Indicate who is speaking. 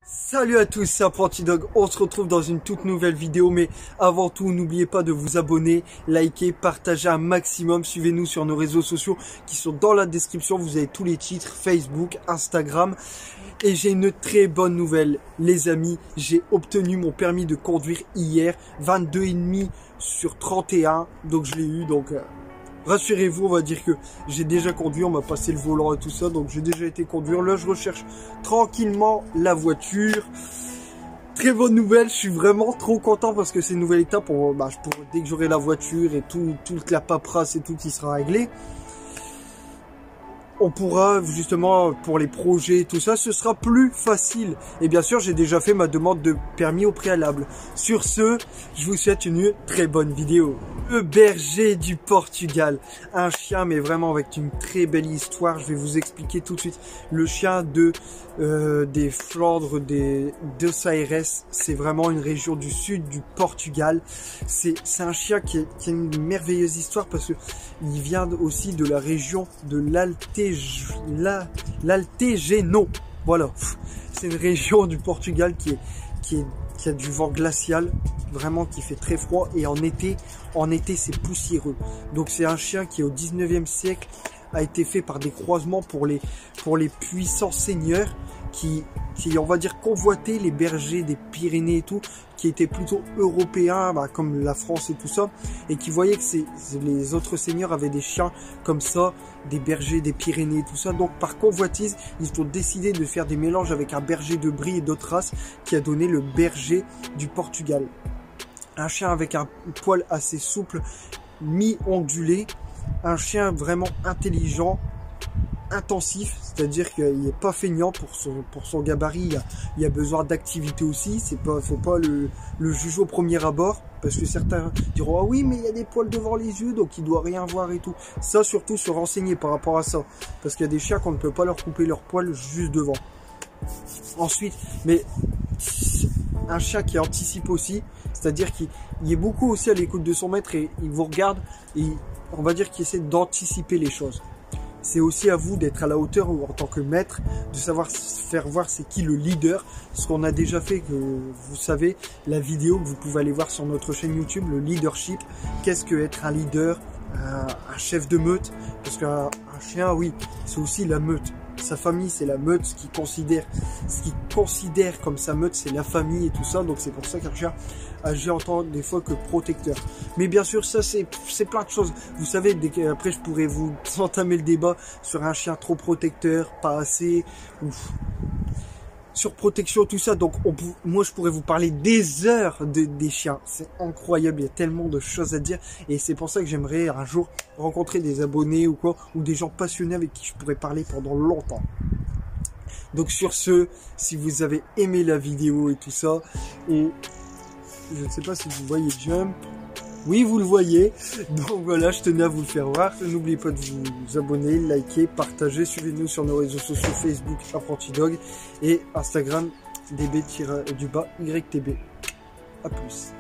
Speaker 1: Salut à tous, c'est Apprenti Dog, on se retrouve dans une toute nouvelle vidéo, mais avant tout, n'oubliez pas de vous abonner, liker, partager un maximum, suivez-nous sur nos réseaux sociaux qui sont dans la description, vous avez tous les titres, Facebook, Instagram, et j'ai une très bonne nouvelle, les amis, j'ai obtenu mon permis de conduire hier, 22,5 sur 31, donc je l'ai eu, donc... rassurez-vous, on va dire que j'ai déjà conduit, on m'a passé le volant et tout ça, donc j'ai déjà été conduire. Là, je recherche tranquillement la voiture. Très bonne nouvelle, je suis vraiment trop content parce que c'est une nouvelle étape. Dès que j'aurai la voiture et toute la paperasse et tout qui sera réglé, on pourra justement pour les projets et tout ça, ce sera plus facile. Et bien sûr, j'ai déjà fait ma demande de permis au préalable. Sur ce, je vous souhaite une très bonne vidéo. Le berger du Portugal, un chien mais vraiment avec une très belle histoire. Je vais vous expliquer tout de suite. Le chien des Flandres, de Aires, c'est vraiment une région du sud du Portugal. C'est un chien qui a une merveilleuse histoire parce que il vient aussi de la région de l'Altégeno. Voilà, c'est une région du Portugal qui a du vent glacial, vraiment qui fait très froid, et en été c'est poussiéreux. Donc c'est un chien qui au 19e siècle a été fait par des croisements pour les puissants seigneurs qui on va dire convoitaient les bergers des Pyrénées et tout, qui étaient plutôt européens, comme la France et tout ça, et qui voyaient que les autres seigneurs avaient des chiens comme ça, des bergers des Pyrénées et tout ça. Donc par convoitise, ils ont décidé de faire des mélanges avec un berger de Brie et d'autres races, qui a donné le berger du Portugal. Un chien avec un poil assez souple, mi-ondulé, un chien vraiment intelligent, intensif, c'est-à-dire qu'il n'est pas feignant pour son gabarit. Il y a besoin d'activité aussi. Faut pas le juger au premier abord, parce que certains diront ah oui mais il y a des poils devant les yeux donc il doit rien voir et tout. Ça, surtout se renseigner par rapport à ça, parce qu'il y a des chiens qu'on ne peut pas leur couper leurs poils juste devant. Ensuite, mais un chien qui anticipe aussi, c'est-à-dire qu'il est beaucoup aussi à l'écoute de son maître et il vous regarde et on va dire qu'il essaie d'anticiper les choses. C'est aussi à vous d'être à la hauteur en tant que maître, de savoir faire voir c'est qui le leader. Ce qu'on a déjà fait, que vous savez, la vidéo que vous pouvez aller voir sur notre chaîne YouTube, le leadership. Qu'est-ce que être un leader, un chef de meute? Parce qu'un chien, oui, c'est aussi la meute. Sa famille, c'est la meute. Ce qu'il considère comme sa meute, c'est la famille et tout ça. Donc c'est pour ça qu'un chien agit en tant des fois que protecteur. Mais bien sûr, ça c'est plein de choses. Vous savez, après je pourrais vous entamer le débat sur un chien trop protecteur, pas assez, sur protection, tout ça. Donc moi je pourrais vous parler des heures des chiens. C'est incroyable, il y a tellement de choses à dire. Et c'est pour ça que j'aimerais un jour rencontrer des abonnés ou quoi, ou des gens passionnés avec qui je pourrais parler pendant longtemps. Donc sur ce, si vous avez aimé la vidéo et tout ça, et je ne sais pas si vous voyez Jump. Oui, vous le voyez. Donc voilà, je tenais à vous le faire voir. N'oubliez pas de vous abonner, liker, partager. Suivez-nous sur nos réseaux sociaux Facebook Apprenti Dog et Instagram DB-YTB. A plus.